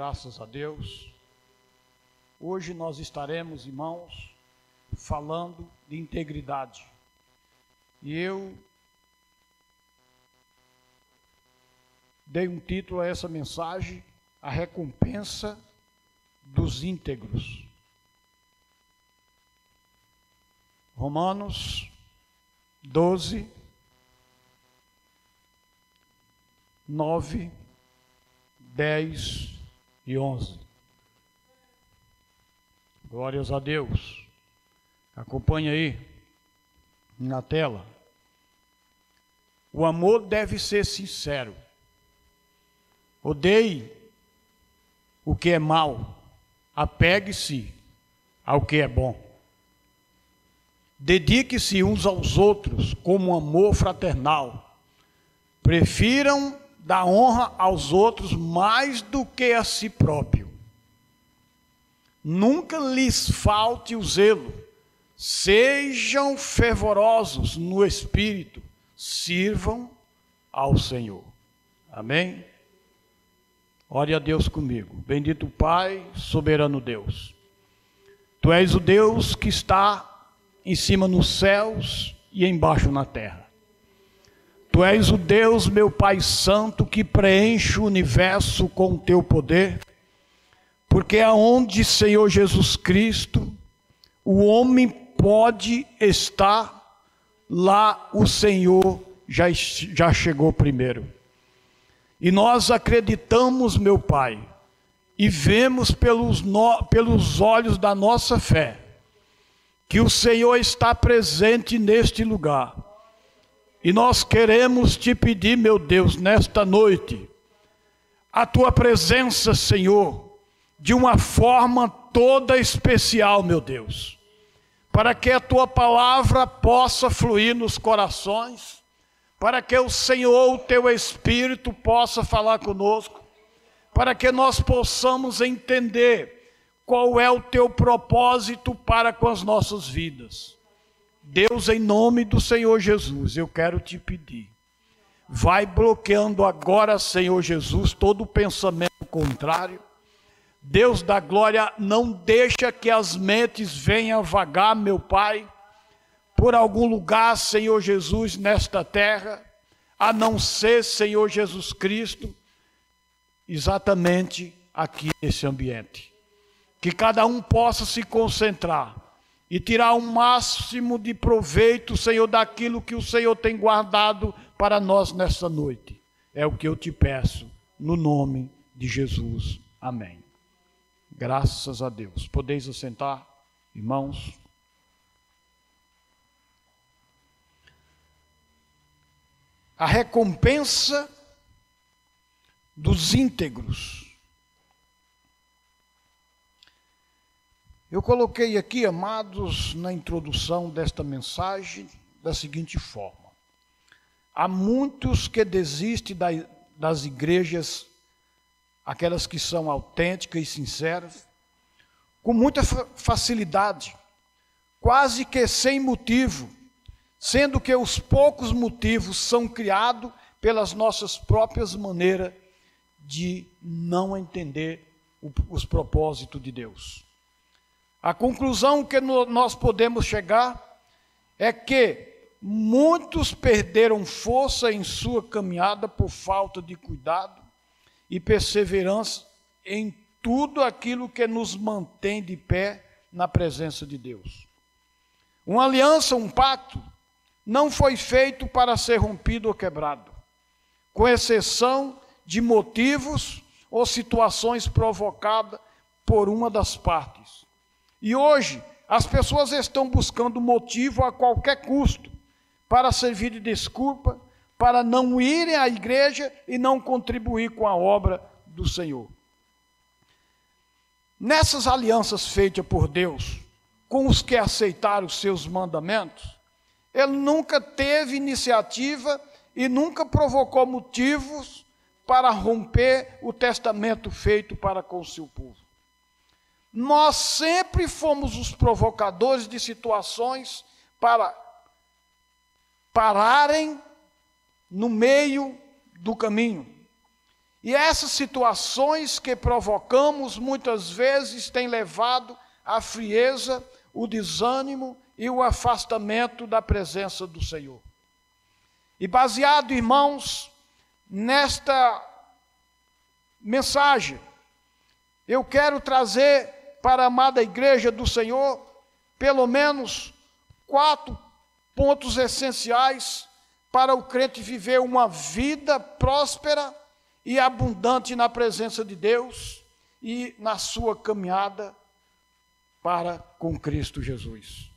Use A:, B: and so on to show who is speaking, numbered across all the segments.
A: Graças a Deus. Hoje nós estaremos, irmãos, falando de integridade. E eu dei um título a essa mensagem: a recompensa dos íntegros. Romanos 12, 9, 10 e 11. Glórias a Deus. Acompanhe aí na tela. O amor deve ser sincero. Odeie o que é mal. Apegue-se ao que é bom. Dedique-se uns aos outros como amor fraternal. Prefiram dar honra aos outros mais do que a si próprio. Nunca lhes falte o zelo. Sejam fervorosos no espírito. Sirvam ao Senhor. Amém? Ore a Deus comigo. Bendito Pai, soberano Deus. Tu és o Deus que está em cima nos céus e embaixo na terra. Tu és o Deus, meu Pai Santo, que preenche o universo com o teu poder, porque aonde, Senhor Jesus Cristo, o homem pode estar, lá o Senhor já chegou primeiro. E nós acreditamos, meu Pai, e vemos pelos olhos da nossa fé, que o Senhor está presente neste lugar. E nós queremos te pedir, meu Deus, nesta noite, a tua presença, Senhor, de uma forma toda especial, meu Deus, para que a tua palavra possa fluir nos corações, para que o Senhor, o teu Espírito, possa falar conosco, para que nós possamos entender qual é o teu propósito para com as nossas vidas. Deus, em nome do Senhor Jesus, eu quero te pedir, vai bloqueando agora, Senhor Jesus, todo pensamento contrário. Deus da glória, não deixa que as mentes venham vagar, meu Pai, por algum lugar, Senhor Jesus, nesta terra, a não ser, Senhor Jesus Cristo, exatamente aqui nesse ambiente. Que cada um possa se concentrar e tirar o máximo de proveito, Senhor, daquilo que o Senhor tem guardado para nós nesta noite. É o que eu te peço, no nome de Jesus. Amém. Graças a Deus. Podeis assentar, irmãos. A recompensa dos íntegros. Eu coloquei aqui, amados, na introdução desta mensagem, da seguinte forma: há muitos que desistem das igrejas, aquelas que são autênticas e sinceras, com muita facilidade, quase que sem motivo, sendo que os poucos motivos são criados pelas nossas próprias maneiras de não entender os propósitos de Deus. A conclusão que nós podemos chegar é que muitos perderam força em sua caminhada por falta de cuidado e perseverança em tudo aquilo que nos mantém de pé na presença de Deus. Uma aliança, um pacto, não foi feito para ser rompido ou quebrado, com exceção de motivos ou situações provocadas por uma das partes. E hoje, as pessoas estão buscando motivo a qualquer custo para servir de desculpa, para não irem à igreja e não contribuir com a obra do Senhor. Nessas alianças feitas por Deus, com os que aceitaram os seus mandamentos, Ele nunca teve iniciativa e nunca provocou motivos para romper o testamento feito para com o seu povo. Nós sempre fomos os provocadores de situações para pararem no meio do caminho E essas situações que provocamos muitas vezes têm levado à frieza, o desânimo e o afastamento da presença do Senhor. E baseado, irmãos, nesta mensagem, eu quero trazer para a amada igreja do Senhor pelo menos 4 pontos essenciais para o crente viver uma vida próspera e abundante na presença de Deus e na sua caminhada para com Cristo Jesus.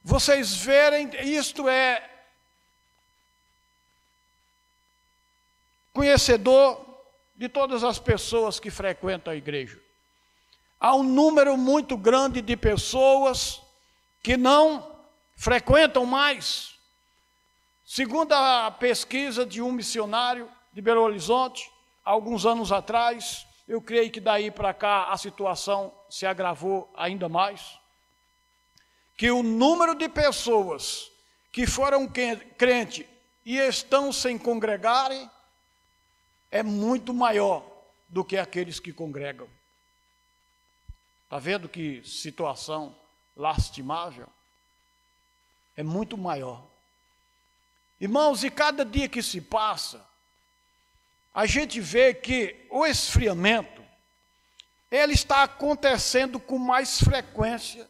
A: Vocês verem, isto é conhecedor de todas as pessoas que frequentam a igreja. Há um número muito grande de pessoas que não frequentam mais. Segundo a pesquisa de um missionário de Belo Horizonte, alguns anos atrás, eu creio que daí para cá a situação se agravou ainda mais, que o número de pessoas que foram crentes e estão sem congregarem é muito maior do que aqueles que congregam. Está vendo que situação lastimável? É muito maior. Irmãos, e cada dia que se passa, a gente vê que o esfriamento, ele está acontecendo com mais frequência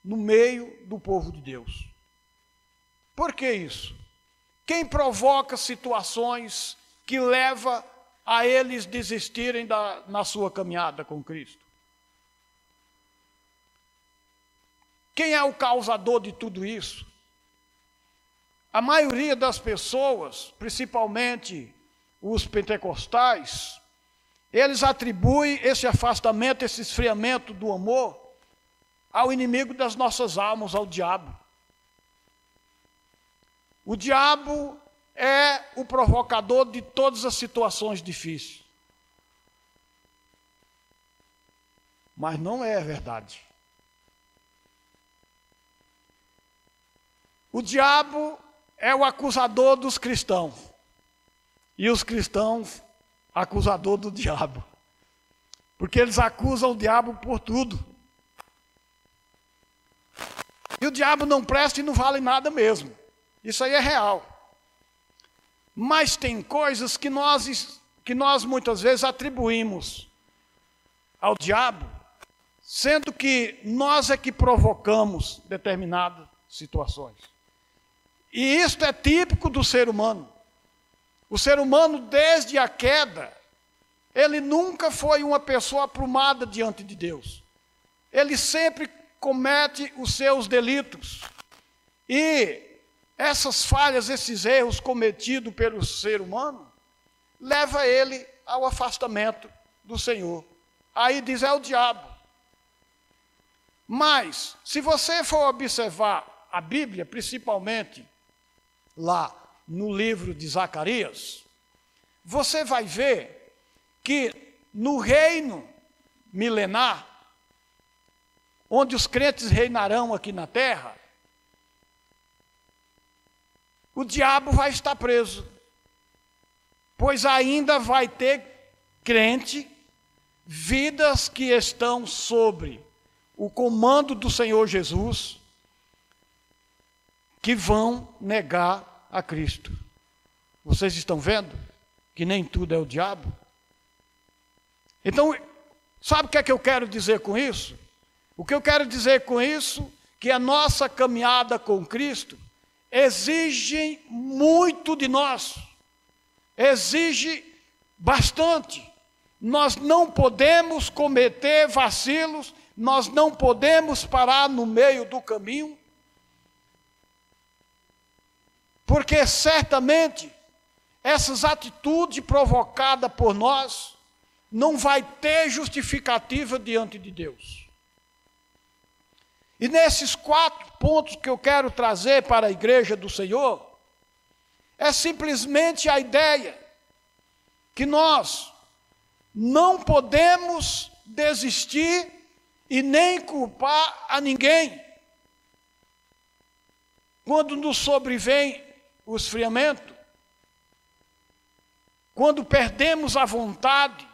A: no meio do povo de Deus. Por que isso? Quem provoca situações que leva a eles desistirem na sua caminhada com Cristo? Quem é o causador de tudo isso? A maioria das pessoas, principalmente os pentecostais, eles atribuem esse afastamento, esse esfriamento do amor ao inimigo das nossas almas, ao diabo. O diabo é o provocador de todas as situações difíceis. Mas não é verdade. O diabo é o acusador dos cristãos. E os cristãos, acusador do diabo. Porque eles acusam o diabo por tudo. E o diabo não presta e não vale nada mesmo. Isso aí é real. Mas tem coisas que nós muitas vezes atribuímos ao diabo, sendo que nós é que provocamos determinadas situações. E isto é típico do ser humano. O ser humano, desde a queda, ele nunca foi uma pessoa aprumada diante de Deus. Ele sempre comete os seus delitos. E essas falhas, esses erros cometidos pelo ser humano, leva ele ao afastamento do Senhor. Aí diz, é o diabo. Mas, se você for observar a Bíblia, principalmente lá no livro de Zacarias, você vai ver que no reino milenar, onde os crentes reinarão aqui na terra, o diabo vai estar preso, pois ainda vai ter crente, vidas que estão sobre o comando do Senhor Jesus, que vão negar a Cristo. Vocês estão vendo que nem tudo é o diabo? Então, sabe o que é que eu quero dizer com isso? O que eu quero dizer com isso, que a nossa caminhada com Cristo exige muito de nós, exige bastante. Nós não podemos cometer vacilos, nós não podemos parar no meio do caminho, porque certamente essas atitudes provocadas por nós não vai ter justificativa diante de Deus. E nesses 4 pontos que eu quero trazer para a igreja do Senhor, é simplesmente a ideia que nós não podemos desistir e nem culpar a ninguém quando nos sobrevém o esfriamento. quando perdemos a vontade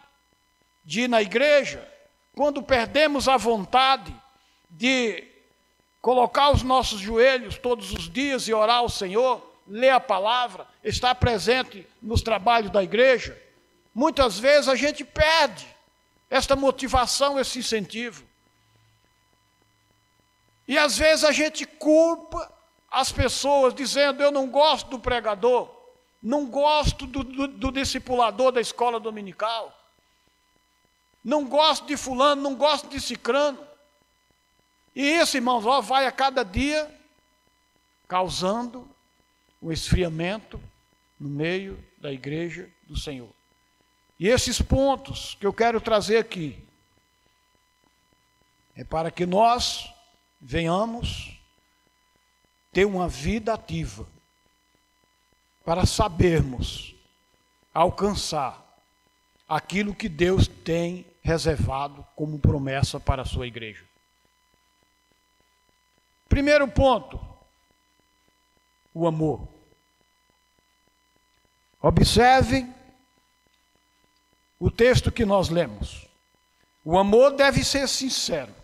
A: de ir na igreja, quando perdemos a vontade de colocar os nossos joelhos todos os dias e orar ao Senhor, ler a palavra, estar presente nos trabalhos da igreja, muitas vezes a gente perde esta motivação, esse incentivo. E às vezes a gente culpa as pessoas, dizendo: eu não gosto do pregador, não gosto do discipulador da escola dominical, não gosto de fulano, não gosto de cicrano. E isso, irmãos, vai a cada dia causando um esfriamento no meio da igreja do Senhor. E esses pontos que eu quero trazer aqui é para que nós venhamos ter uma vida ativa, para sabermos alcançar aquilo que Deus tem reservado como promessa para a sua igreja. Primeiro ponto, o amor. Observe o texto que nós lemos. O amor deve ser sincero.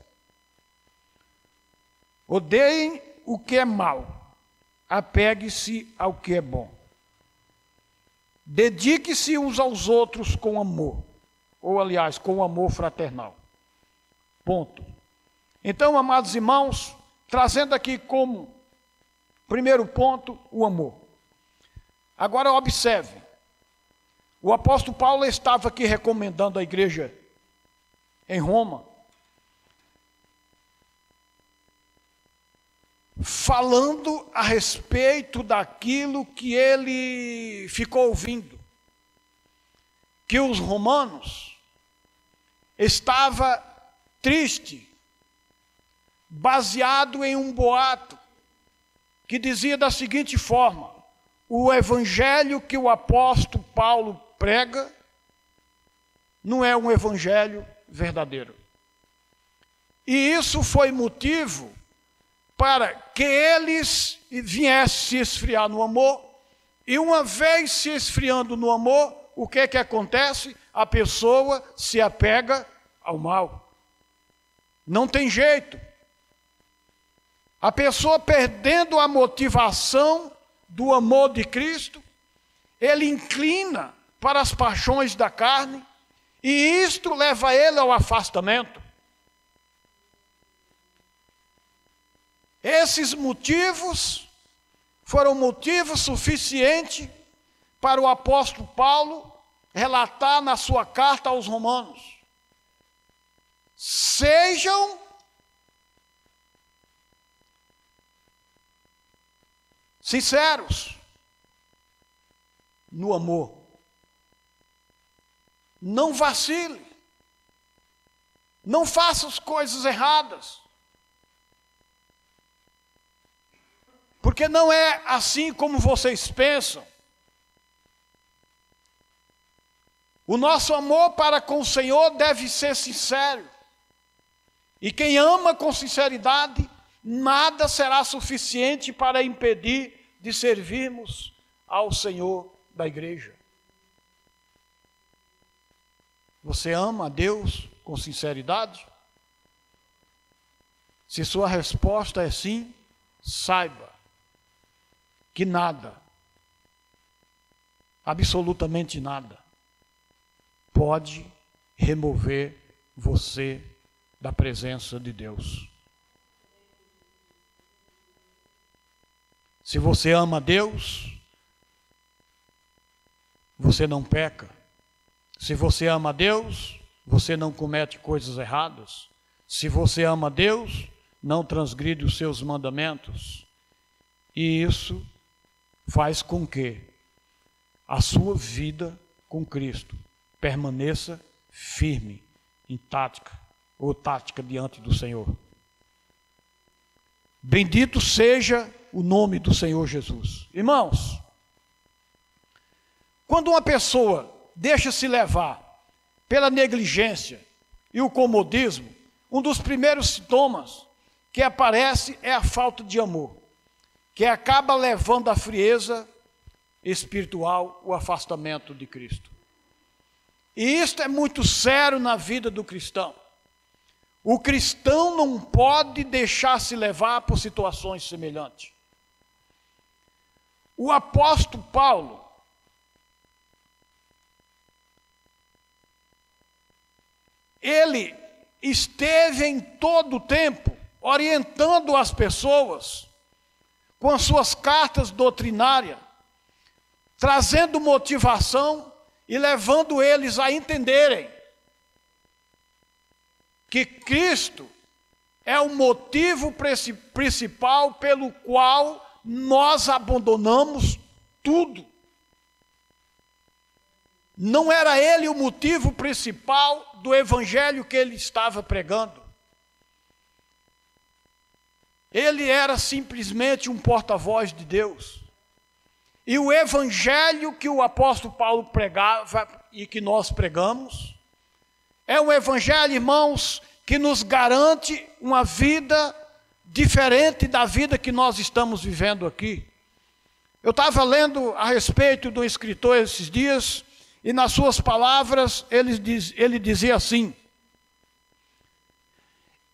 A: Odeiem o que é mal, apegue-se ao que é bom. Dedique-se uns aos outros com amor, ou aliás, com amor fraternal. Ponto. Então, amados irmãos, trazendo aqui como primeiro ponto o amor. Agora observe, o apóstolo Paulo estava aqui recomendando à igreja em Roma, falando a respeito daquilo que ele ficou ouvindo, que os romanos estavam tristes, baseado em um boato que dizia da seguinte forma: o evangelho que o apóstolo Paulo prega não é um evangelho verdadeiro. E isso foi motivo para que eles viessem se esfriar no amor, e uma vez se esfriando no amor, o que é que acontece? A pessoa se apega ao mal. Não tem jeito. A pessoa perdendo a motivação do amor de Cristo, ele inclina para as paixões da carne, e isto leva ele ao afastamento. Esses motivos foram motivos suficientes para o apóstolo Paulo relatar na sua carta aos Romanos: sejam sinceros no amor. Não vacile. Não faça as coisas erradas. Porque não é assim como vocês pensam. O nosso amor para com o Senhor deve ser sincero. E quem ama com sinceridade, nada será suficiente para impedir de servirmos ao Senhor da igreja. Você ama a Deus com sinceridade? Se sua resposta é sim, saiba que nada, absolutamente nada, pode remover você da presença de Deus. Se você ama a Deus, você não peca. Se você ama a Deus, você não comete coisas erradas. Se você ama a Deus, não transgride os seus mandamentos. E isso faz com que a sua vida com Cristo permaneça firme, em tática diante do Senhor. Bendito seja o nome do Senhor Jesus. Irmãos, quando uma pessoa deixa-se levar pela negligência e o comodismo, um dos primeiros sintomas que aparece é a falta de amor, que acaba levando à frieza espiritual, o afastamento de Cristo. E isto é muito sério na vida do cristão. O cristão não pode deixar se levar por situações semelhantes. O apóstolo Paulo, ele esteve em todo o tempo orientando as pessoas com as suas cartas doutrinárias, trazendo motivação e levando eles a entenderem que Cristo é o motivo principal pelo qual nós abandonamos tudo. Não era ele o motivo principal do evangelho que ele estava pregando. Ele era simplesmente um porta-voz de Deus. E o evangelho que o apóstolo Paulo pregava e que nós pregamos, é um evangelho, irmãos, que nos garante uma vida diferente da vida que nós estamos vivendo aqui. Eu estava lendo a respeito do escritor esses dias, e nas suas palavras ele dizia assim: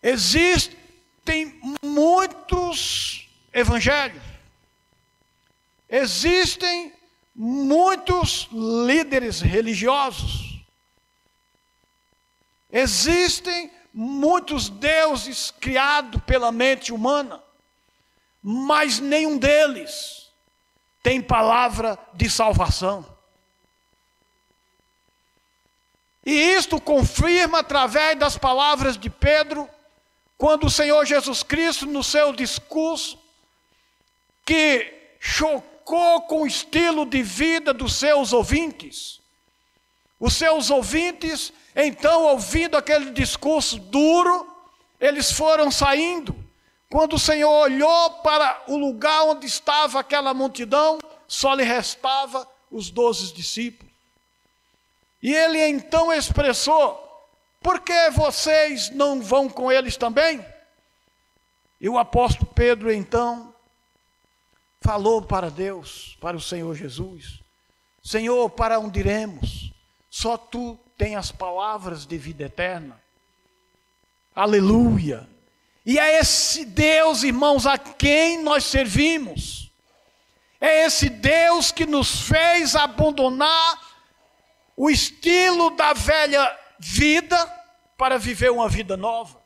A: existem muitos evangelhos, existem muitos líderes religiosos, existem muitos deuses criados pela mente humana, mas nenhum deles tem palavra de salvação. E isto confirma através das palavras de Pedro, quando o Senhor Jesus Cristo, no seu discurso, que chocou com o estilo de vida dos seus ouvintes. Os seus ouvintes, então, ouvindo aquele discurso duro, eles foram saindo. Quando o Senhor olhou para o lugar onde estava aquela multidão, só lhe restava os 12 discípulos. E ele então expressou: por que vocês não vão com eles também? E o apóstolo Pedro então falou para Deus, para o Senhor Jesus: Senhor, para onde iremos? Só tu tens as palavras de vida eterna. Aleluia! E é esse Deus, irmãos, a quem nós servimos. É esse Deus que nos fez abandonar o estilo da velha vida para viver uma vida nova.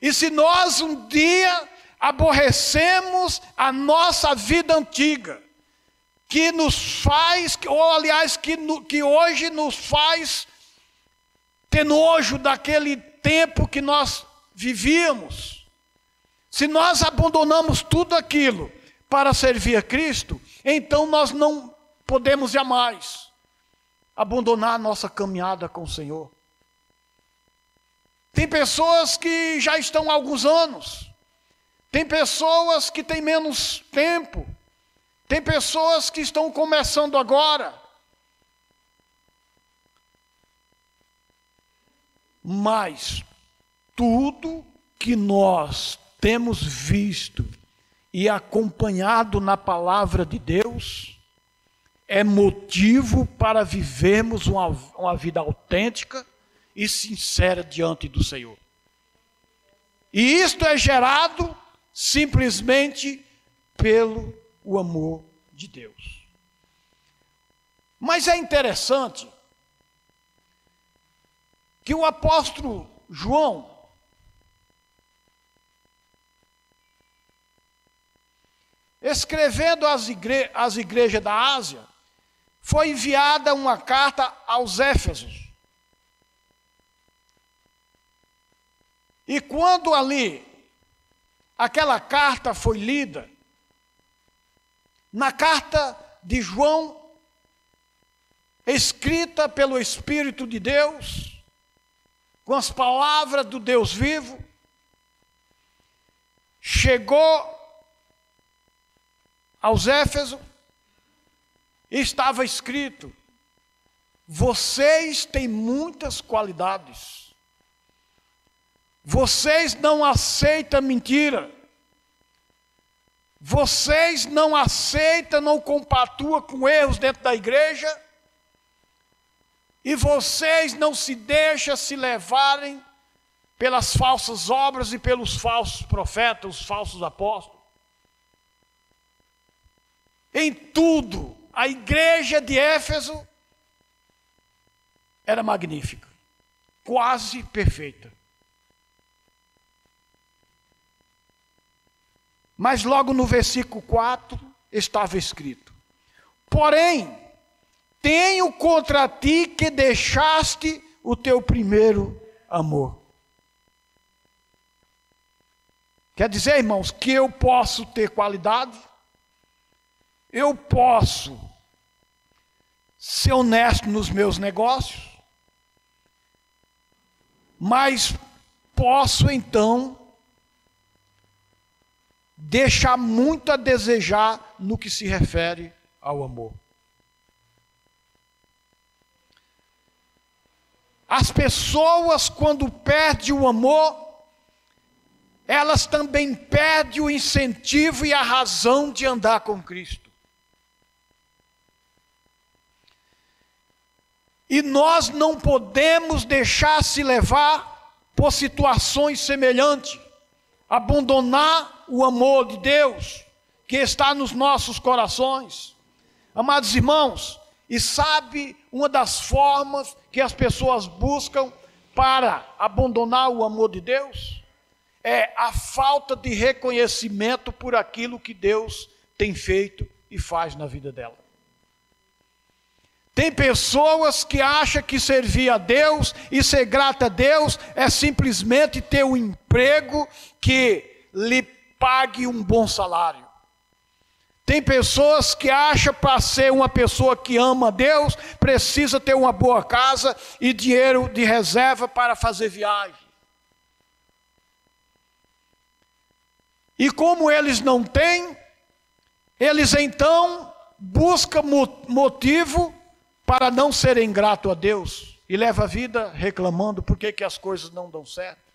A: E se nós um dia aborrecemos a nossa vida antiga, que nos faz, ou aliás, que hoje nos faz ter nojo daquele tempo que nós vivíamos, se nós abandonamos tudo aquilo para servir a Cristo, então nós não podemos jamais abandonar a nossa caminhada com o Senhor. Tem pessoas que já estão há alguns anos, tem pessoas que têm menos tempo, tem pessoas que estão começando agora. Mas tudo que nós temos visto e acompanhado na palavra de Deus é motivo para vivermos uma vida autêntica e sincera diante do Senhor. E isto é gerado simplesmente pelo amor de Deus. Mas é interessante que o apóstolo João, escrevendo às igrejas da Ásia, foi enviada uma carta aos Éfesos. E quando ali aquela carta foi lida, na carta de João, escrita pelo Espírito de Deus, com as palavras do Deus vivo, chegou aos Éfesos e estava escrito: vocês têm muitas qualidades, vocês não aceitam mentira, vocês não aceitam, não compatuam com erros dentro da igreja, e vocês não se deixam se levarem pelas falsas obras e pelos falsos profetas, os falsos apóstolos. Em tudo, a igreja de Éfeso era magnífica, quase perfeita. Mas logo no versículo 4 estava escrito: porém, tenho contra ti que deixaste o teu primeiro amor. Quer dizer, irmãos, que eu posso ter qualidade, eu posso ser honesto nos meus negócios, mas posso então deixar muito a desejar no que se refere ao amor. As pessoas, quando perdem o amor, elas também perdem o incentivo e a razão de andar com Cristo. E nós não podemos deixar se levar por situações semelhantes, abandonar o amor de Deus que está nos nossos corações. Amados irmãos, e sabe uma das formas que as pessoas buscam para abandonar o amor de Deus? É a falta de reconhecimento por aquilo que Deus tem feito e faz na vida dela. Tem pessoas que acham que servir a Deus e ser grata a Deus é simplesmente ter um emprego que lhe pague um bom salário. Tem pessoas que acham que para ser uma pessoa que ama a Deus, precisa ter uma boa casa e dinheiro de reserva para fazer viagem. E como eles não têm, eles então buscam motivo para não serem gratos a Deus. E levam a vida reclamando por que as coisas não dão certo.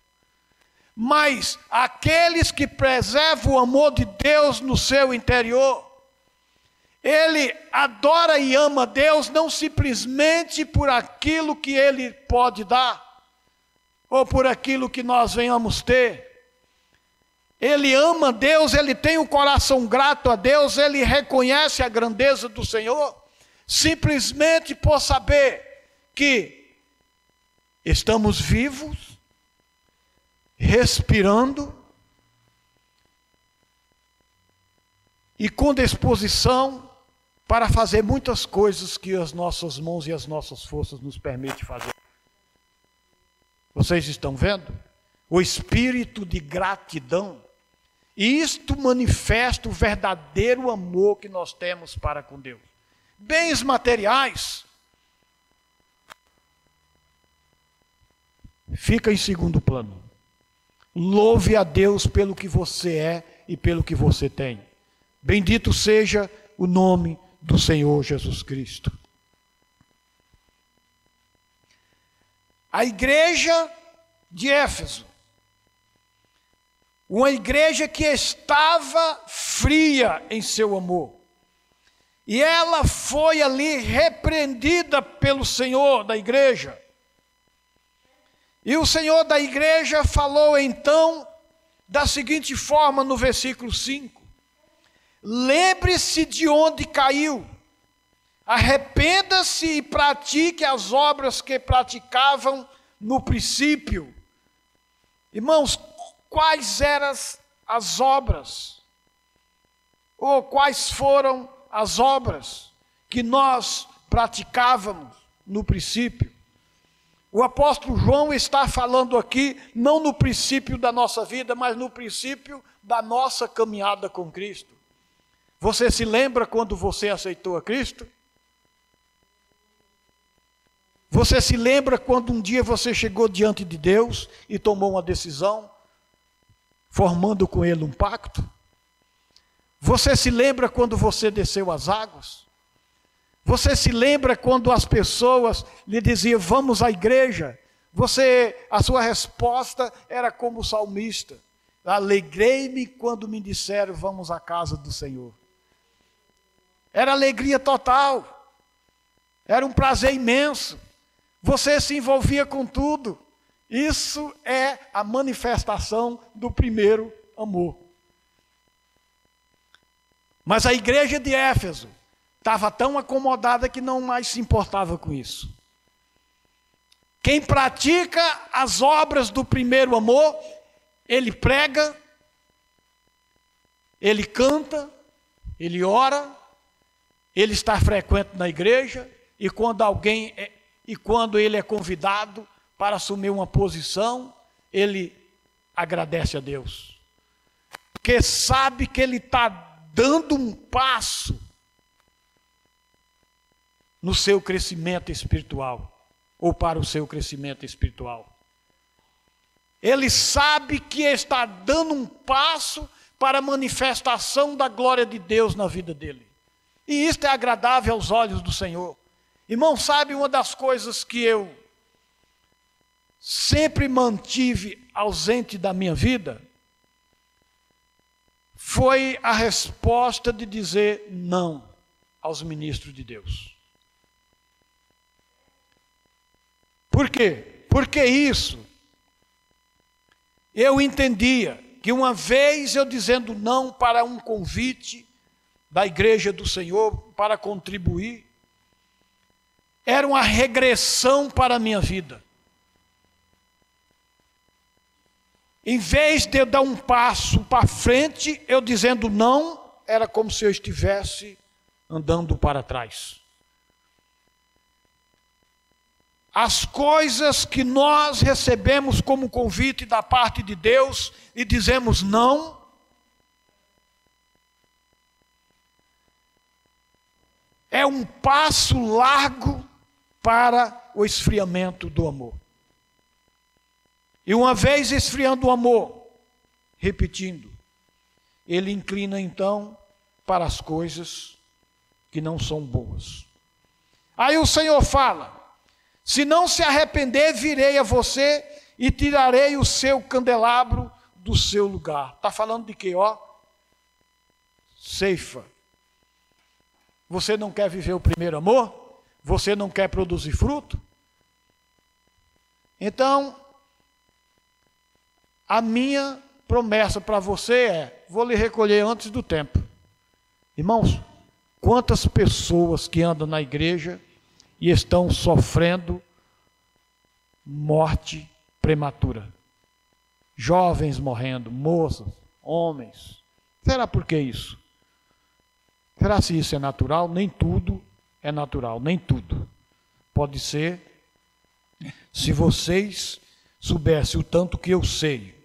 A: Mas aqueles que preservam o amor de Deus no seu interior, ele adora e ama Deus não simplesmente por aquilo que Ele pode dar, ou por aquilo que nós venhamos ter. Ele ama Deus, ele tem um coração grato a Deus, ele reconhece a grandeza do Senhor, simplesmente por saber que estamos vivos, respirando e com disposição para fazer muitas coisas que as nossas mãos e as nossas forças nos permitem fazer. Vocês estão vendo? O espírito de gratidão. E isto manifesta o verdadeiro amor que nós temos para com Deus. Bens materiais fica em segundo plano. Louve a Deus pelo que você é e pelo que você tem. Bendito seja o nome do Senhor Jesus Cristo. A igreja de Éfeso, uma igreja que estava fria em seu amor, e ela foi ali repreendida pelo Senhor da igreja. E o Senhor da igreja falou então da seguinte forma no versículo 5: lembre-se de onde caiu, arrependa-se e pratique as obras que praticavam no princípio. Irmãos, quais eram as obras? Ou quais foram as obras que nós praticávamos no princípio? O apóstolo João está falando aqui, não no princípio da nossa vida, mas no princípio da nossa caminhada com Cristo. Você se lembra quando você aceitou a Cristo? Você se lembra quando um dia você chegou diante de Deus e tomou uma decisão, formando com Ele um pacto? Você se lembra quando você desceu as águas? Você se lembra quando as pessoas lhe diziam, vamos à igreja? A sua resposta era como o salmista: Alegrei-me quando me disseram, vamos à casa do Senhor. Era alegria total. Era um prazer imenso. Você se envolvia com tudo. Isso é a manifestação do primeiro amor. Mas a igreja de Éfeso estava tão acomodada que não mais se importava com isso. Quem pratica as obras do primeiro amor, ele prega, ele canta, ele ora, ele está frequente na igreja, e quando ele é convidado para assumir uma posição, ele agradece a Deus. Porque sabe que ele está dando um passo no seu crescimento espiritual, ou para o seu crescimento espiritual. Ele sabe que está dando um passo para a manifestação da glória de Deus na vida dele. E isto é agradável aos olhos do Senhor. Irmão, sabe uma das coisas que eu sempre mantive ausente da minha vida? Foi a resposta de dizer não aos ministros de Deus. Por quê? Porque isso, eu entendia que uma vez eu dizendo não para um convite da igreja do Senhor para contribuir, era uma regressão para a minha vida. Em vez de eu dar um passo para frente, eu dizendo não, era como se eu estivesse andando para trás. As coisas que nós recebemos como convite da parte de Deus e dizemos não, é um passo largo para o esfriamento do amor. E uma vez esfriando o amor, repetindo, ele inclina então para as coisas que não são boas. Aí o Senhor fala: se não se arrepender, virei a você e tirarei o seu candelabro do seu lugar. Está falando de quê? Ceifa. Você não quer viver o primeiro amor? Você não quer produzir fruto? Então, a minha promessa para você é: vou lhe recolher antes do tempo. Irmãos, quantas pessoas que andam na igreja e estão sofrendo morte prematura? Jovens morrendo, moças, homens. Será por que isso? Será se isso é natural? Nem tudo é natural, nem tudo. Pode ser, se vocês soubessem o tanto que eu sei,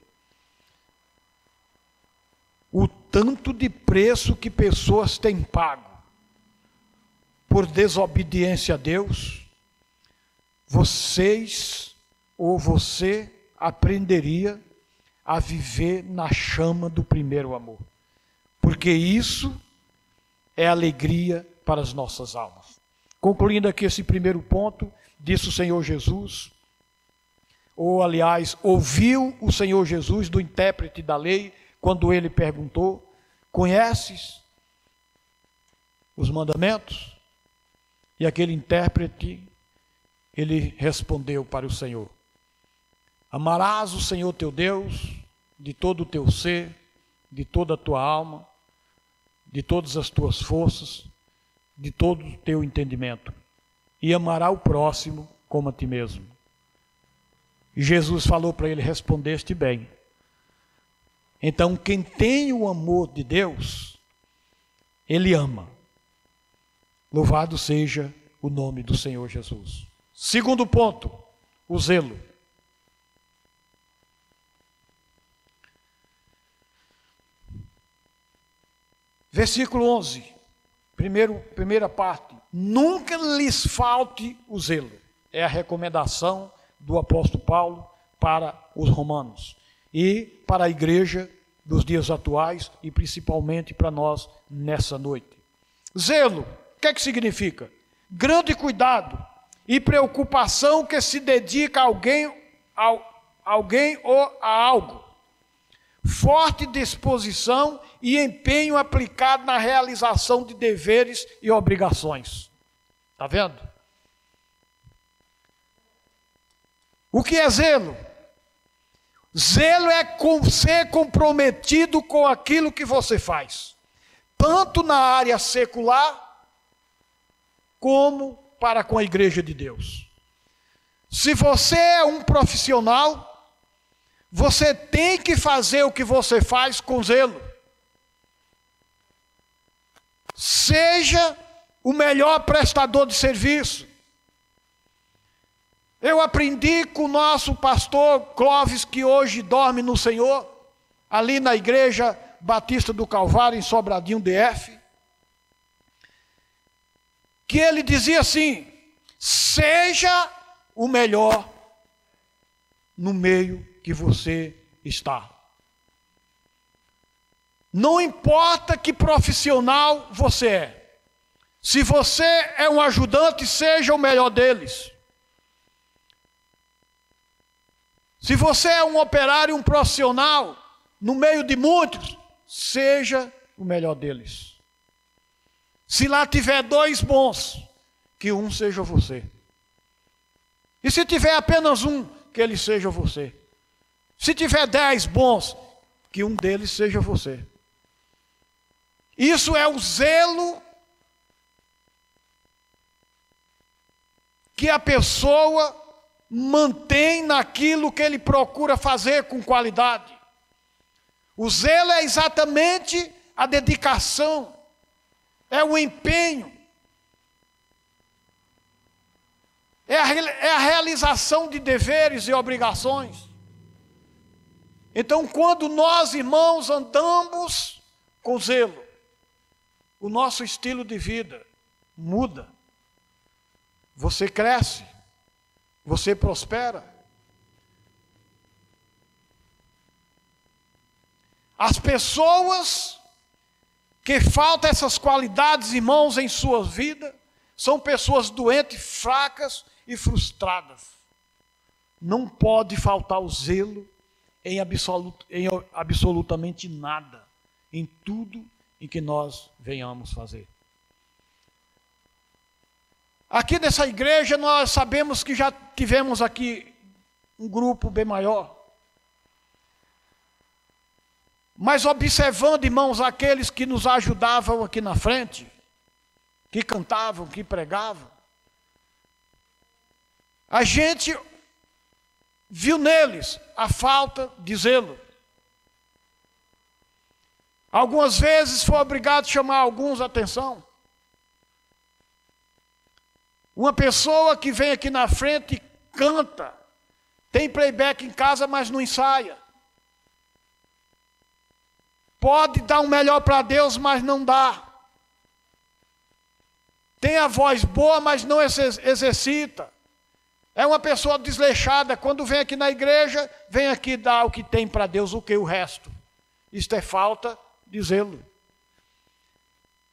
A: o tanto de preço que pessoas têm pago por desobediência a Deus, vocês ou você aprenderia a viver na chama do primeiro amor. Porque isso é alegria para as nossas almas. Concluindo aqui esse primeiro ponto, disse o Senhor Jesus, ou aliás, ouviu o Senhor Jesus do intérprete da lei, quando ele perguntou: conheces os mandamentos? E aquele intérprete, ele respondeu para o Senhor: amarás o Senhor teu Deus de todo o teu ser, de toda a tua alma, de todas as tuas forças, de todo o teu entendimento, e amará o próximo como a ti mesmo. E Jesus falou para ele: respondeste bem. Então, quem tem o amor de Deus, ele ama. Louvado seja o nome do Senhor Jesus. Segundo ponto, o zelo. Versículo 11, primeira parte. Nunca lhes falte o zelo. É a recomendação do apóstolo Paulo para os romanos e para a igreja dos dias atuais e principalmente para nós nessa noite. Zelo, o que é que significa? Grande cuidado e preocupação que se dedica a alguém ou a algo. forte disposição e empenho aplicado na realização de deveres e obrigações. Está vendo? O que é zelo? Zelo é ser comprometido com aquilo que você faz, tanto na área secular, como para com a igreja de Deus. Se você é um profissional, você tem que fazer o que você faz com zelo. Seja o melhor prestador de serviço. Eu aprendi com o nosso pastor Clóvis, que hoje dorme no Senhor, ali na Igreja Batista do Calvário, em Sobradinho, DF, que ele dizia assim: seja o melhor no meio que você está. Não importa que profissional você é. Se você é um ajudante, seja o melhor deles. Se você é um operário, um profissional, no meio de muitos, seja o melhor deles. Se lá tiver 2 bons, que um seja você. E se tiver apenas um, que ele seja você. Se tiver 10 bons, que um deles seja você. Isso é o zelo que a pessoa mantém naquilo que ele procura fazer com qualidade. O zelo é exatamente a dedicação, é o empenho, é a realização de deveres e obrigações. Então, quando nós, irmãos, andamos com zelo, o nosso estilo de vida muda. Você cresce, você prospera. As pessoas que faltam essas qualidades, irmãos, em sua vida, são pessoas doentes, fracas e frustradas. Não pode faltar o zelo em absolutamente nada, em tudo em que nós venhamos fazer. Aqui nessa igreja nós sabemos que já tivemos aqui um grupo bem maior. Mas observando, irmãos, aqueles que nos ajudavam aqui na frente, que cantavam, que pregavam, a gente viu neles a falta de zelo. Algumas vezes foi obrigado a chamar alguns a atenção. Uma pessoa que vem aqui na frente e canta, tem playback em casa, mas não ensaia. Pode dar o melhor para Deus, mas não dá. Tem a voz boa, mas não exercita. É uma pessoa desleixada. Quando vem aqui na igreja, vem aqui dar o que tem para Deus, o que o resto. Isto é falta de zelo.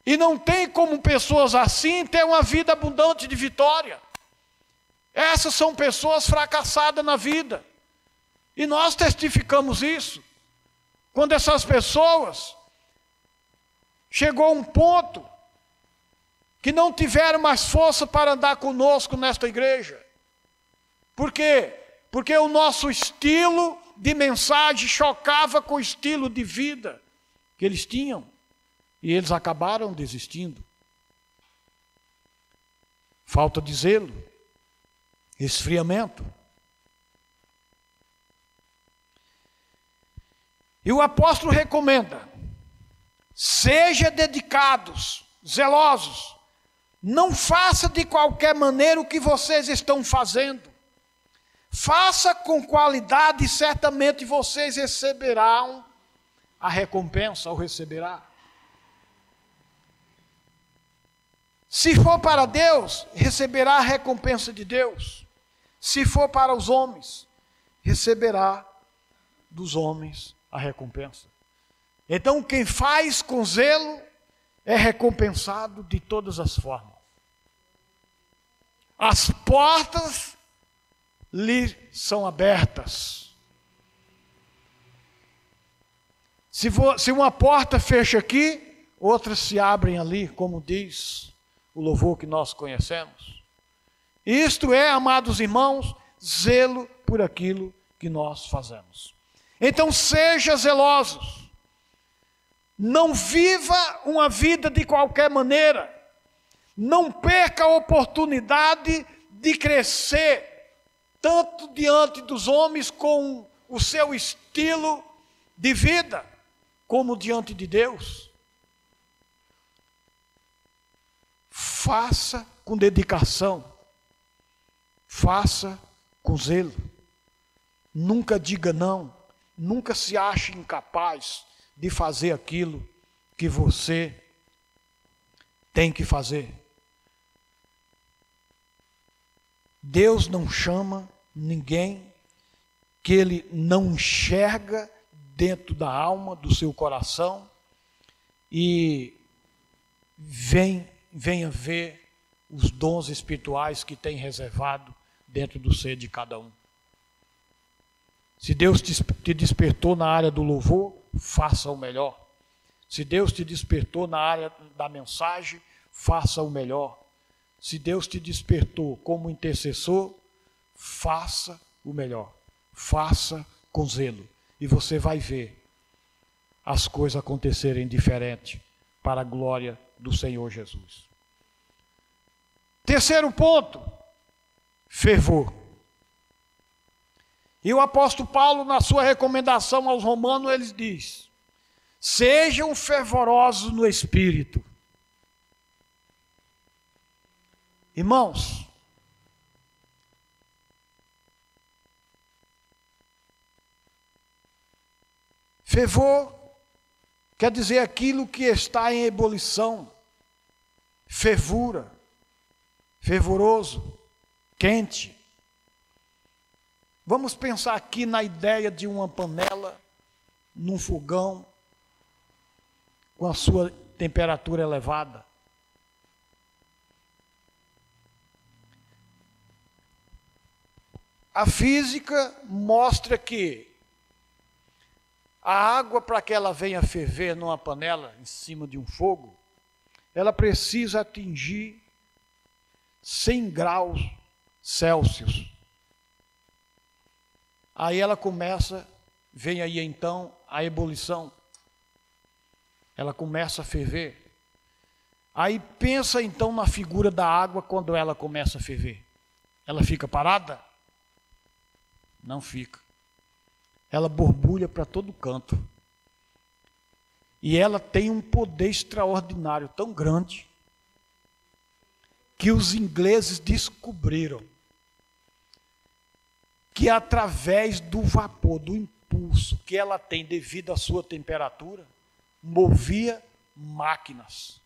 A: E não tem como pessoas assim ter uma vida abundante de vitória. Essas são pessoas fracassadas na vida. E nós testificamos isso. Quando essas pessoas chegou a um ponto que não tiveram mais força para andar conosco nesta igreja. Por quê? Porque o nosso estilo de mensagem chocava com o estilo de vida que eles tinham. E eles acabaram desistindo. Falta de zelo, esfriamento. E o apóstolo recomenda: seja dedicados, zelosos. Não faça de qualquer maneira o que vocês estão fazendo. Faça com qualidade e certamente vocês receberão a recompensa, ou receberá. Se for para Deus, receberá a recompensa de Deus. Se for para os homens, receberá dos homens a recompensa. Então, quem faz com zelo é recompensado de todas as formas. As portas lhe são abertas. Se uma porta fecha aqui, outras se abrem ali, como diz o louvor que nós conhecemos. Isto é, amados irmãos, zelo por aquilo que nós fazemos. Então seja zelosos. Não viva uma vida de qualquer maneira. Não perca a oportunidade de crescer, tanto diante dos homens com o seu estilo de vida, como diante de Deus. Faça com dedicação. Faça com zelo. Nunca diga não. Nunca se ache incapaz de fazer aquilo que você tem que fazer. Deus não chama ninguém que Ele não enxerga dentro da alma, do seu coração, e venha ver os dons espirituais que tem reservado dentro do ser de cada um. Se Deus te despertou na área do louvor, faça o melhor. Se Deus te despertou na área da mensagem, faça o melhor. Se Deus te despertou como intercessor, faça o melhor. Faça com zelo. E você vai ver as coisas acontecerem diferente para a glória do Senhor Jesus. Terceiro ponto, fervor. E o apóstolo Paulo, na sua recomendação aos romanos, ele diz: sejam fervorosos no espírito. Irmãos, fervor quer dizer aquilo que está em ebulição, fervura, fervoroso, quente. Vamos pensar aqui na ideia de uma panela, num fogão, com a sua temperatura elevada. A física mostra que a água, para que ela venha ferver numa panela em cima de um fogo, ela precisa atingir 100 graus Celsius. Aí ela começa, vem aí então a ebulição. Ela começa a ferver. Aí pensa então na figura da água quando ela começa a ferver. Ela fica parada? Não fica. Ela borbulha para todo canto. E ela tem um poder extraordinário, tão grande, que os ingleses descobriram que através do vapor, do impulso que ela tem devido à sua temperatura, movia máquinas.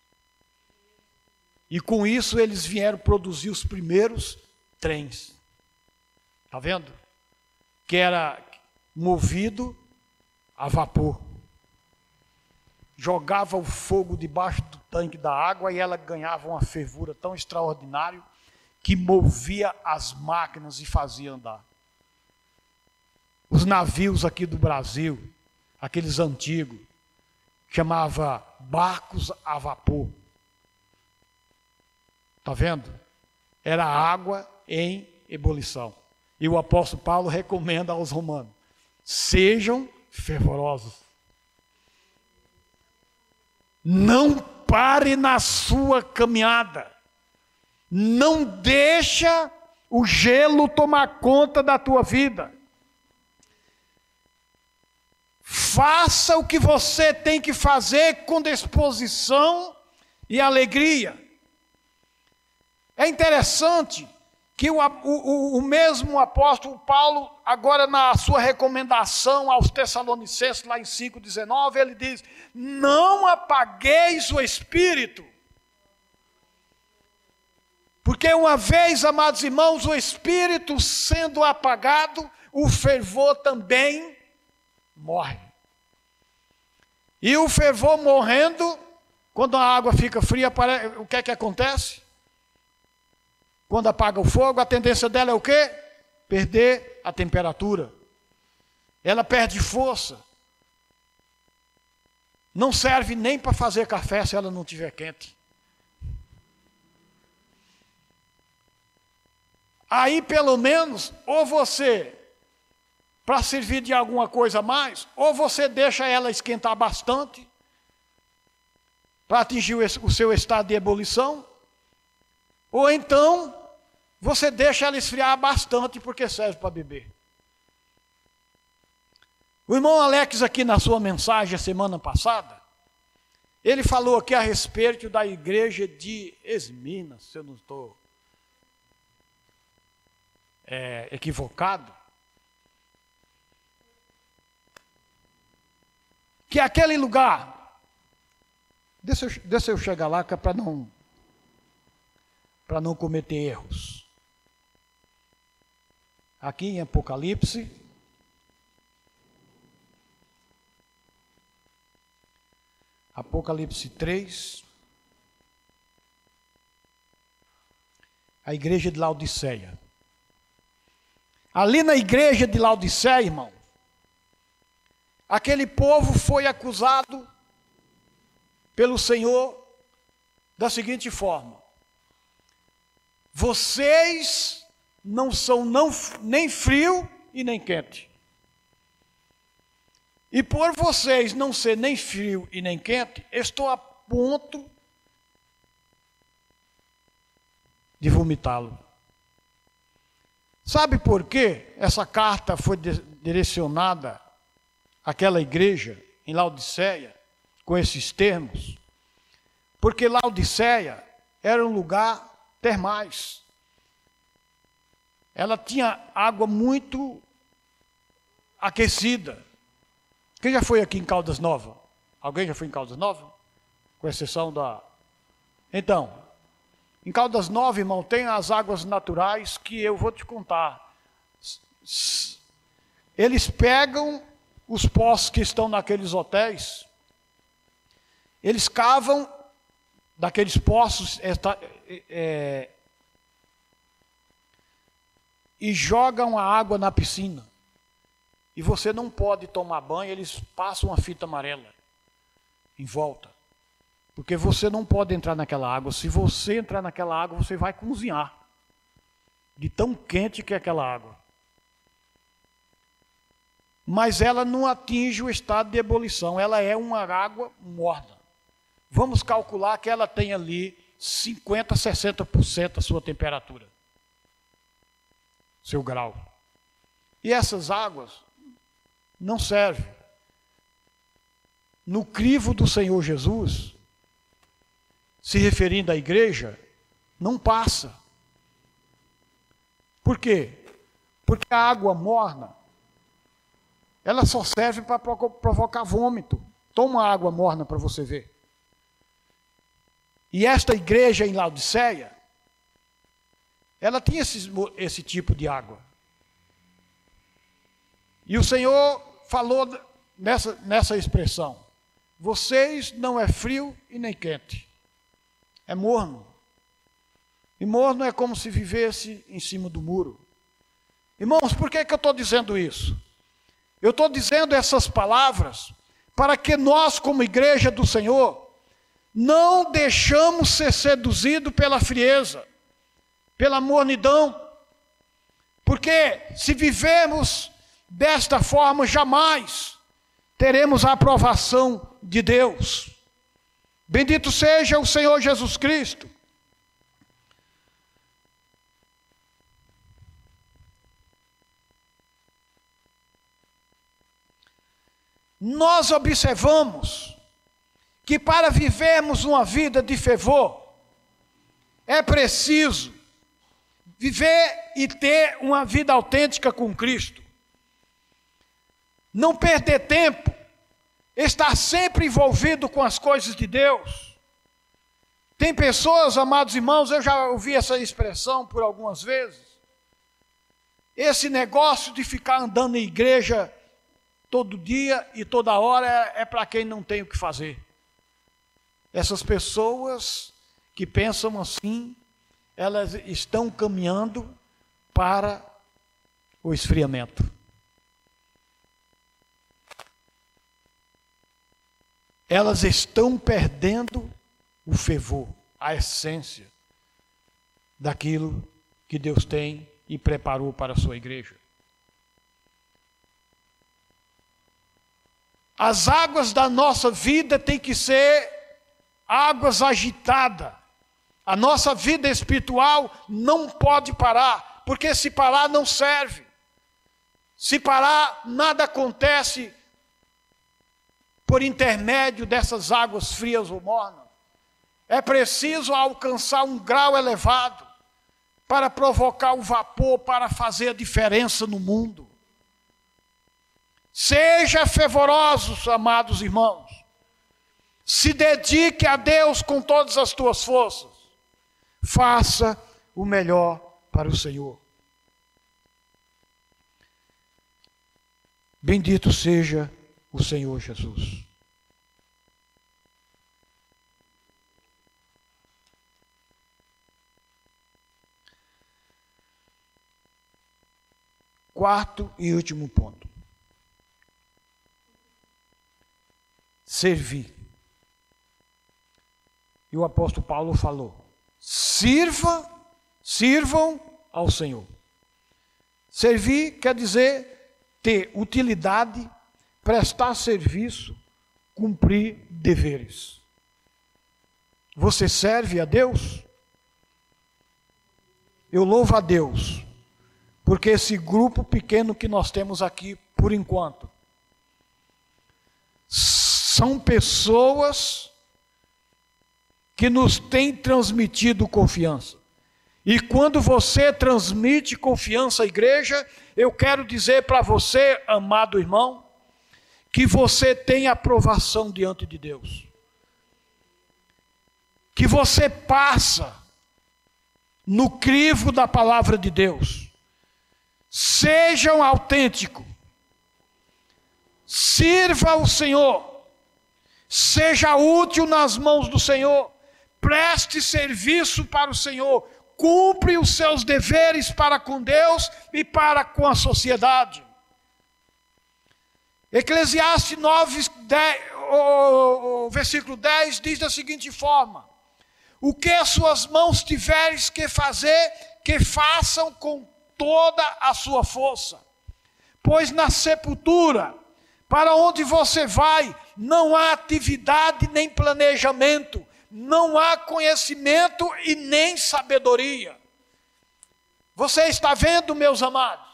A: E com isso eles vieram produzir os primeiros trens. Está vendo? Que era movido a vapor. Jogava o fogo debaixo do tanque da água e ela ganhava uma fervura tão extraordinária que movia as máquinas e fazia andar. Os navios aqui do Brasil, aqueles antigos, chamava barcos a vapor. Está vendo? Era água em ebulição. E o apóstolo Paulo recomenda aos romanos: sejam fervorosos. Não pare na sua caminhada. Não deixa o gelo tomar conta da tua vida. Faça o que você tem que fazer com disposição e alegria. É interessante que o mesmo apóstolo Paulo, agora na sua recomendação aos Tessalonicenses, lá em 5,19, ele diz: não apagueis o espírito. Porque uma vez, amados irmãos, o espírito sendo apagado, o fervor também morre. E o fervor morrendo, quando a água fica fria, o que é que acontece? Quando apaga o fogo, a tendência dela é o quê? Perder a temperatura. Ela perde força. não serve nem para fazer café se ela não estiver quente. Aí, pelo menos, ou você, para servir de alguma coisa a mais, ou você deixa ela esquentar bastante, para atingir o seu estado de ebulição, ou então, você deixa ela esfriar bastante, porque serve para beber. O irmão Alex, aqui na sua mensagem a semana passada, ele falou aqui a respeito da igreja de Esminas, se eu não estou equivocado, que aquele lugar, deixa eu chegar lá, que é para não cometer erros. Aqui em Apocalipse, Apocalipse 3, a igreja de Laodiceia. Ali na igreja de Laodiceia, irmão, aquele povo foi acusado pelo Senhor da seguinte forma: vocês não são nem frio e nem quente. E por vocês não ser nem frio e nem quente, estou a ponto de vomitá-lo. Sabe por que essa carta foi direcionada àquela igreja em Laodiceia com esses termos? Porque Laodiceia era um lugar termais. Ela tinha água muito aquecida. Quem já foi aqui em Caldas Novas? Alguém já foi em Caldas Novas? Com exceção da... Então, em Caldas Novas, irmão, tem as águas naturais que eu vou te contar. Eles pegam os poços que estão naqueles hotéis, eles cavam daqueles poços e jogam a água na piscina. E você não pode tomar banho, eles passam uma fita amarela em volta. Porque você não pode entrar naquela água. Se você entrar naquela água, você vai cozinhar. De tão quente que é aquela água. Mas ela não atinge o estado de ebulição. Ela é uma água morna. Vamos calcular que ela tem ali 50%, 60% a sua temperatura. Seu grau. E essas águas não servem. No crivo do Senhor Jesus, se referindo à igreja, não passa. Por quê? Porque a água morna, ela só serve para provocar vômito. Toma água morna para você ver. E esta igreja em Laodiceia, ela tinha esse tipo de água. E o Senhor falou nessa expressão: vocês não é frio e nem quente, é morno. E morno é como se vivesse em cima do muro. Irmãos, por que eu estou dizendo isso? Eu estou dizendo essas palavras para que nós, como igreja do Senhor, não deixamos ser seduzidos pela frieza, pela mornidão. Porque se vivemos desta forma, jamais teremos a aprovação de Deus. Bendito seja o Senhor Jesus Cristo. Nós observamos que para vivermos uma vida de fervor, é preciso viver e ter uma vida autêntica com Cristo. Não perder tempo, estar sempre envolvido com as coisas de Deus. Tem pessoas, amados irmãos, eu já ouvi essa expressão por algumas vezes. Esse negócio de ficar andando na igreja todo dia e toda hora é para quem não tem o que fazer. Essas pessoas que pensam assim, elas estão caminhando para o esfriamento. elas estão perdendo o fervor, a essência daquilo que Deus tem e preparou para a sua igreja. As águas da nossa vida têm que ser águas agitadas. A nossa vida espiritual não pode parar, porque se parar não serve. Se parar, nada acontece por intermédio dessas águas frias ou mornas. É preciso alcançar um grau elevado para provocar o vapor, para fazer a diferença no mundo. Seja fervorosos, amados irmãos. Se dedique a Deus com todas as tuas forças. Faça o melhor para o Senhor. Bendito seja o Senhor Jesus. Quarto e último ponto. Servir. E o apóstolo Paulo falou: sirvam ao Senhor. Servir quer dizer ter utilidade, prestar serviço, cumprir deveres. Você serve a Deus? Eu louvo a Deus, porque esse grupo pequeno que nós temos aqui, por enquanto, são pessoas que nos têm transmitido confiança. E quando você transmite confiança à igreja, eu quero dizer para você, amado irmão, que você tem aprovação diante de Deus. Que você passa no crivo da palavra de Deus. Sejam autênticos. Sirva ao Senhor. Seja útil nas mãos do Senhor. Preste serviço para o Senhor. Cumpre os seus deveres para com Deus e para com a sociedade. Eclesiastes 9, o versículo 10 diz da seguinte forma: o que as suas mãos tiveres que fazer, que façam com toda a sua força. Pois na sepultura, para onde você vai, não há atividade nem planejamento, não há conhecimento e nem sabedoria. Você está vendo, meus amados,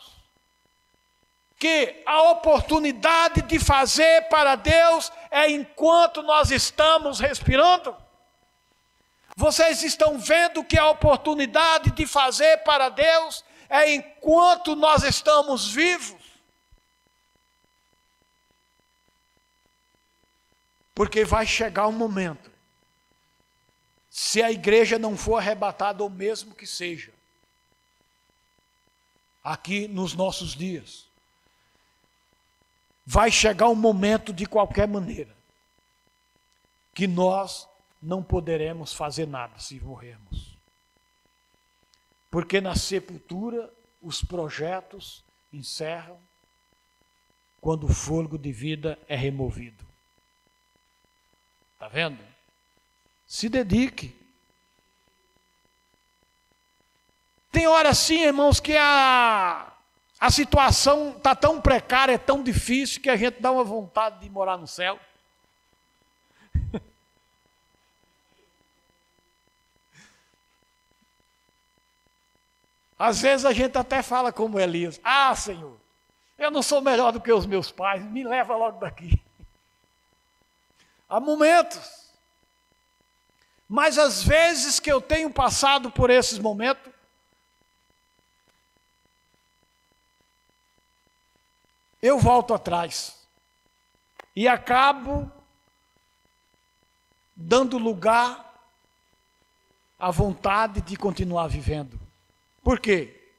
A: que a oportunidade de fazer para Deus é enquanto nós estamos respirando? Vocês estão vendo que a oportunidade de fazer para Deus é enquanto nós estamos vivos? Porque vai chegar um momento, se a igreja não for arrebatada, ou mesmo que seja, aqui nos nossos dias, vai chegar um momento de qualquer maneira, que nós não poderemos fazer nada se morrermos. Porque na sepultura os projetos encerram quando o fôlego de vida é removido. Está vendo? Se dedique. Tem hora sim, irmãos, que a situação está tão precária, é tão difícil, que a gente dá uma vontade de morar no céu. Às vezes a gente até fala como Elias: ah, Senhor, eu não sou melhor do que os meus pais, me leva logo daqui. Há momentos. Mas às vezes que eu tenho passado por esses momentos, eu volto atrás e acabo dando lugar à vontade de continuar vivendo. Por quê?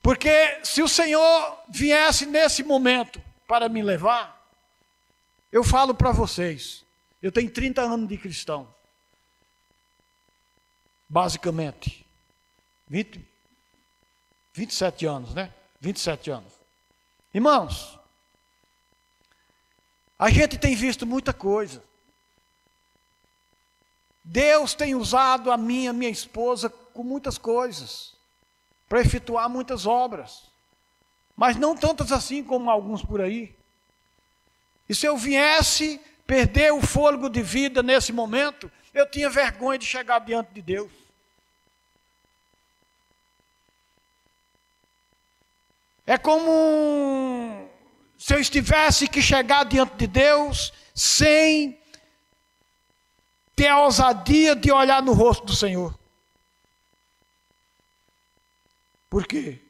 A: Porque se o Senhor viesse nesse momento para me levar, eu falo para vocês, eu tenho 30 anos de cristão, basicamente, 27 anos, né? 27 anos. Irmãos, A gente tem visto muita coisa. Deus tem usado a minha esposa com muitas coisas, para efetuar muitas obras, mas não tantas assim como alguns por aí. E se eu viesse perder o fôlego de vida nesse momento, eu tinha vergonha de chegar diante de Deus. É como se eu tivesse que chegar diante de Deus sem ter a ousadia de olhar no rosto do Senhor. Por quê?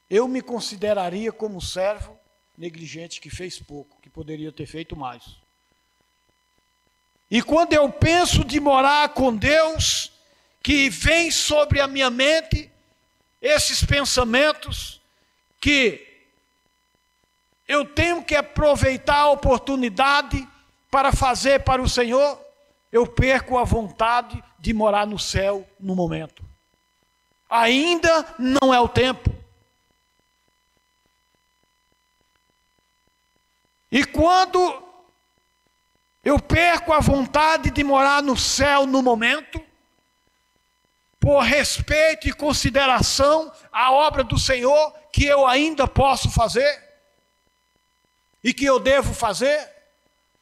A: Eu me consideraria como servo negligente que fez pouco, que poderia ter feito mais. E quando eu penso de morar com Deus, que vem sobre a minha mente esses pensamentos que eu tenho que aproveitar a oportunidade para fazer para o Senhor, eu perco a vontade de morar no céu no momento. Ainda não é o tempo. E quando eu perco a vontade de morar no céu no momento, por respeito e consideração à obra do Senhor que eu ainda posso fazer e que eu devo fazer,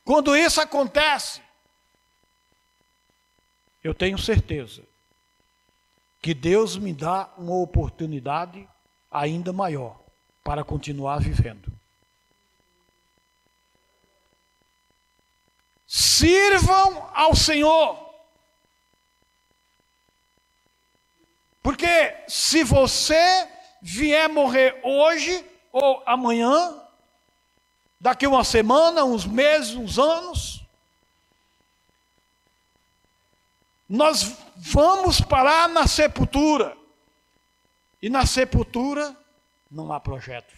A: quando isso acontece, eu tenho certeza que Deus me dá uma oportunidade ainda maior para continuar vivendo. Sirvam ao Senhor. Porque se você vier morrer hoje ou amanhã, daqui uma semana, uns meses, uns anos, nós vamos parar na sepultura. E na sepultura não há projeto.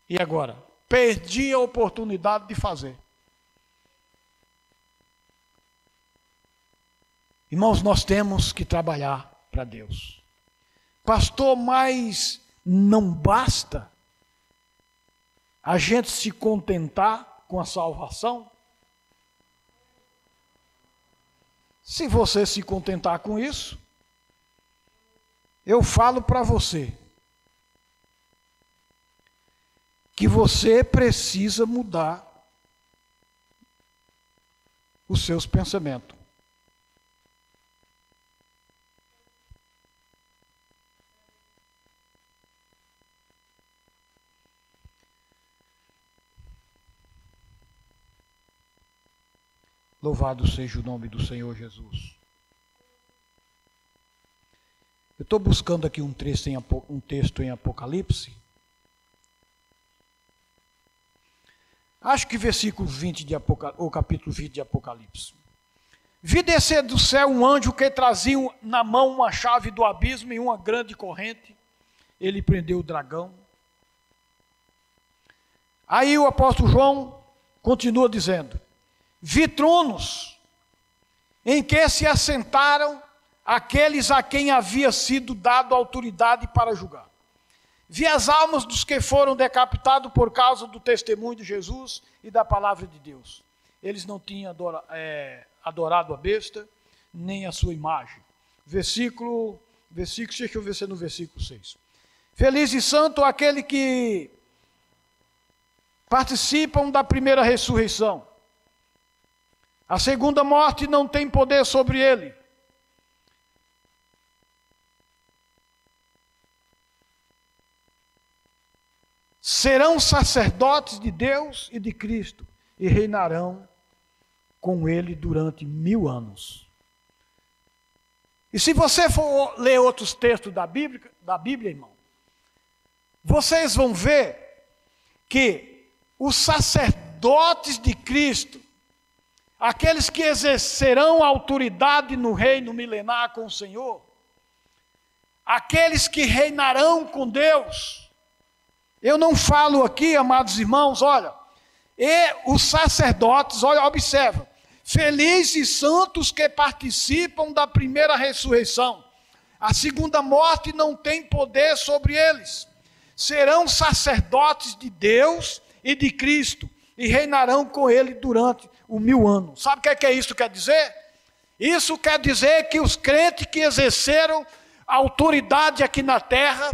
A: E agora? Perdi a oportunidade de fazer. Irmãos, nós temos que trabalhar para Deus. Pastor, mas não basta a gente se contentar com a salvação? Se você se contentar com isso, eu falo para você que você precisa mudar os seus pensamentos. Louvado seja o nome do Senhor Jesus. Eu estou buscando aqui um texto em Apocalipse. Acho que versículo 20 ou capítulo 20 de Apocalipse. Vi descer do céu um anjo que trazia na mão uma chave do abismo e uma grande corrente. Ele prendeu o dragão. Aí o apóstolo João continua dizendo: vi tronos em que se assentaram aqueles a quem havia sido dado autoridade para julgar. Vi as almas dos que foram decapitados por causa do testemunho de Jesus e da palavra de Deus. Eles não tinham adorado a besta, nem a sua imagem. Versículo, deixa eu ver se é no versículo 6. Feliz e santo aquele que participam da primeira ressurreição. A segunda morte não tem poder sobre ele. Serão sacerdotes de Deus e de Cristo e reinarão com ele durante 1000 anos. E se você for ler outros textos da Bíblia, irmão, vocês vão ver que os sacerdotes de Cristo, aqueles que exercerão autoridade no reino milenar com o Senhor, aqueles que reinarão com Deus. Eu não falo aqui, amados irmãos, olha, e os sacerdotes, olha, observa, felizes e santos que participam da primeira ressurreição. A segunda morte não tem poder sobre eles. Serão sacerdotes de Deus e de Cristo e reinarão com ele durante o 1000 anos. Sabe o que isso quer dizer? Isso quer dizer que os crentes que exerceram a autoridade aqui na terra,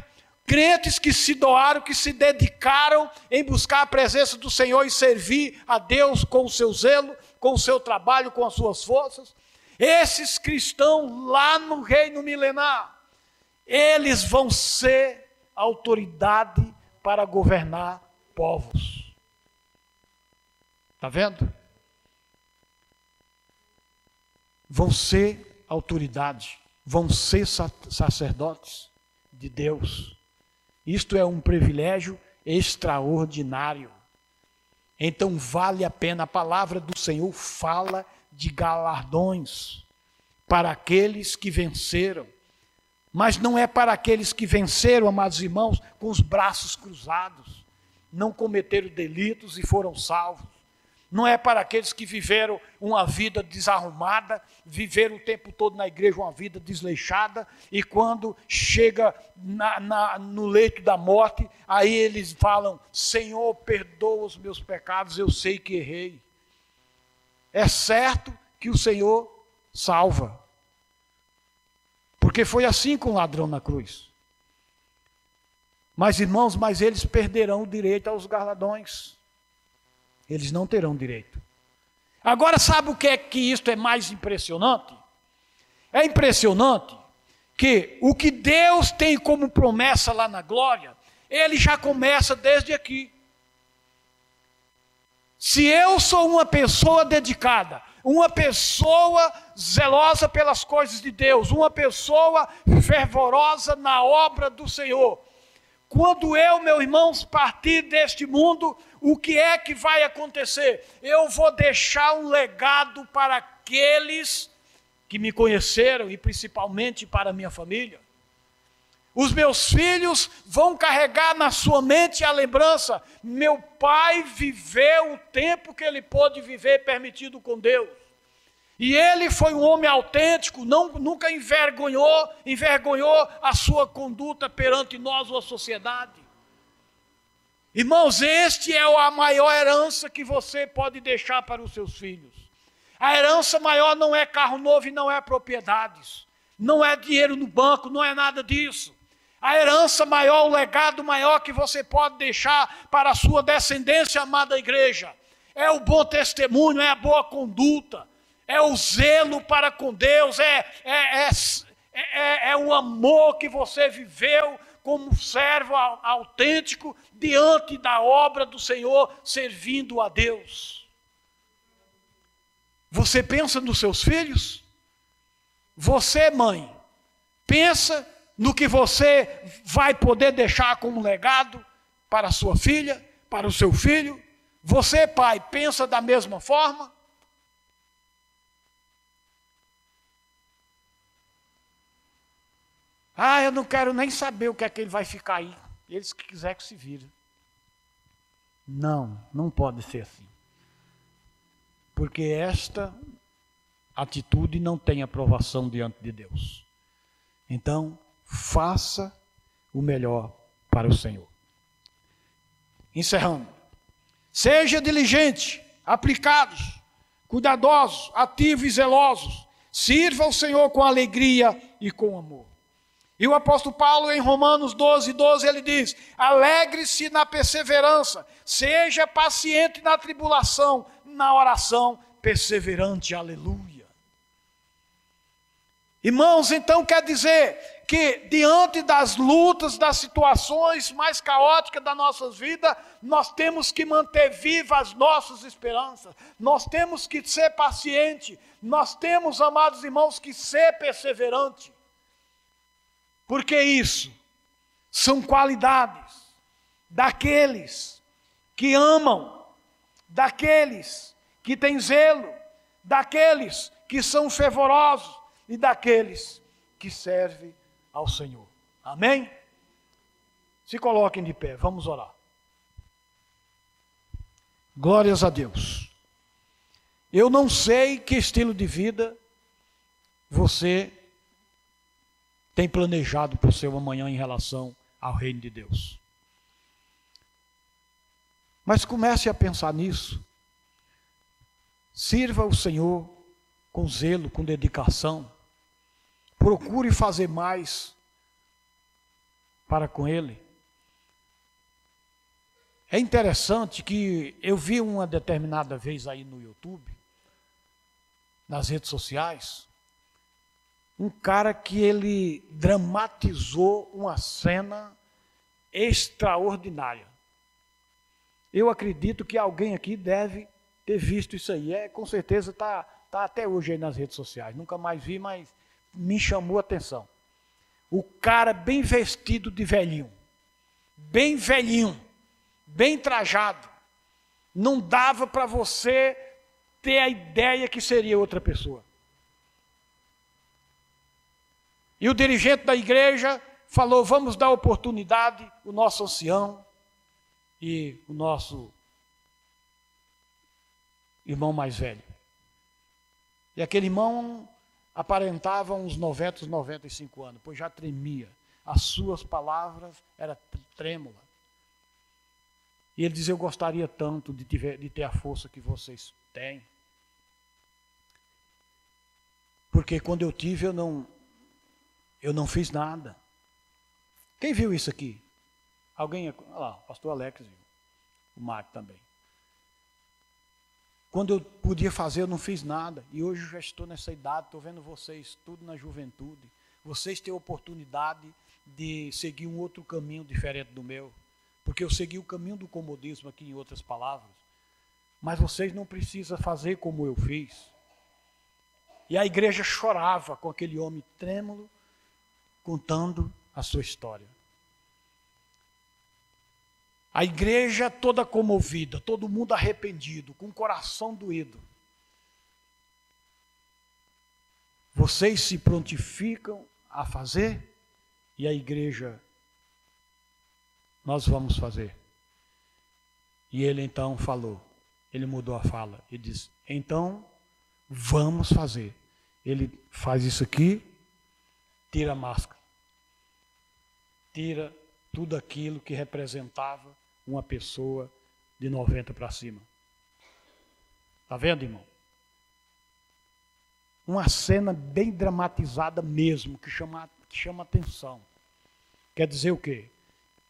A: crentes que se doaram, que se dedicaram em buscar a presença do Senhor e servir a Deus com o seu zelo, com o seu trabalho, com as suas forças, esses cristãos lá no reino milenar, eles vão ser autoridade para governar povos. Está vendo? Vão ser autoridade, vão ser sacerdotes de Deus. Isto é um privilégio extraordinário. Então vale a pena, a palavra do Senhor fala de galardões para aqueles que venceram. Mas não é para aqueles que venceram, amados irmãos, com os braços cruzados, não cometeram delitos e foram salvos. Não é para aqueles que viveram uma vida desarrumada, viveram o tempo todo na igreja uma vida desleixada, e quando chega no leito da morte, aí eles falam: Senhor, perdoa os meus pecados, eu sei que errei. É certo que o Senhor salva, porque foi assim com o ladrão na cruz. Mas, irmãos, eles perderão o direito aos galardões. Eles não terão direito. Agora, sabe o que é que isto é mais impressionante? É impressionante que o que Deus tem como promessa lá na glória, Ele já começa desde aqui. Se eu sou uma pessoa dedicada, uma pessoa zelosa pelas coisas de Deus, uma pessoa fervorosa na obra do Senhor, quando eu, meus irmãos, partir deste mundo, o que é que vai acontecer? Eu vou deixar um legado para aqueles que me conheceram e principalmente para a minha família. Os meus filhos vão carregar na sua mente a lembrança: meu pai viveu o tempo que ele pôde viver permitido com Deus. E ele foi um homem autêntico, nunca envergonhou a sua conduta perante nós ou a sociedade. Irmãos, este é a maior herança que você pode deixar para os seus filhos. A herança maior não é carro novo e não é propriedades, não é dinheiro no banco, não é nada disso. A herança maior, o legado maior que você pode deixar para a sua descendência, amada igreja, é o bom testemunho, é a boa conduta, é o zelo para com Deus, é o amor que você viveu como servo autêntico diante da obra do Senhor, servindo a Deus. Você pensa nos seus filhos? Você, mãe, pensa no que você vai poder deixar como legado para a sua filha, para o seu filho? Você, pai, pensa da mesma forma? Eu não quero nem saber o que é que ele vai ficar aí. Eles que quiser que se vire. Não pode ser assim. Porque esta atitude não tem aprovação diante de Deus. Então, faça o melhor para o Senhor. Encerrando. Seja diligente, aplicados, cuidadosos, ativos e zelosos. Sirva ao Senhor com alegria e com amor. E o apóstolo Paulo, em Romanos 12:12, ele diz: alegre-se na perseverança, seja paciente na tribulação, na oração perseverante, aleluia. Irmãos, então quer dizer que diante das lutas, das situações mais caóticas das nossas vidas, nós temos que manter vivas as nossas esperanças, nós temos que ser pacientes, nós temos, amados irmãos, que ser perseverante. Porque isso são qualidades daqueles que amam, daqueles que têm zelo, daqueles que são fervorosos e daqueles que servem ao Senhor. Amém? Se coloquem de pé, vamos orar. Glórias a Deus. Eu não sei que estilo de vida você tem planejado para o seu amanhã em relação ao reino de Deus. Mas comece a pensar nisso. Sirva o Senhor com zelo, com dedicação. Procure fazer mais para com Ele. É interessante que eu vi uma determinada vez aí no YouTube, nas redes sociais, um cara que ele dramatizou uma cena extraordinária. Eu acredito que alguém aqui deve ter visto isso aí. Com certeza está até hoje aí nas redes sociais. Nunca mais vi, mas me chamou a atenção. O cara bem vestido de velhinho, bem trajado. Não dava para você ter a ideia que seria outra pessoa. E o dirigente da igreja falou, vamos dar oportunidade, o nosso ancião e o nosso irmão mais velho. E aquele irmão aparentava uns 90, 95 anos, pois já tremia. As suas palavras eram trêmulas. E ele dizia, eu gostaria tanto de ter a força que vocês têm. Porque quando eu tive, eu não fiz nada. Quem viu isso aqui? Alguém? Olha lá, o pastor Alex viu. O Marco também. Quando eu podia fazer, eu não fiz nada. E hoje eu já estou nessa idade, estou vendo vocês tudo na juventude. Vocês têm a oportunidade de seguir um outro caminho diferente do meu. Porque eu segui o caminho do comodismo aqui, em outras palavras. Mas vocês não precisam fazer como eu fiz. E a igreja chorava com aquele homem trêmulo, contando a sua história. A igreja toda comovida, todo mundo arrependido, com o coração doído. Vocês se prontificam a fazer e a igreja, nós vamos fazer. E ele então falou, ele mudou a fala e disse, então vamos fazer. Ele faz isso aqui, tira a máscara, tira tudo aquilo que representava uma pessoa de 90 para cima. Está vendo, irmão? Uma cena bem dramatizada mesmo, que chama atenção. Quer dizer o quê?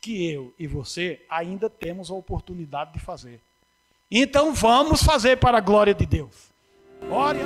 A: Que eu e você ainda temos a oportunidade de fazer. Então vamos fazer para a glória de Deus. Ore.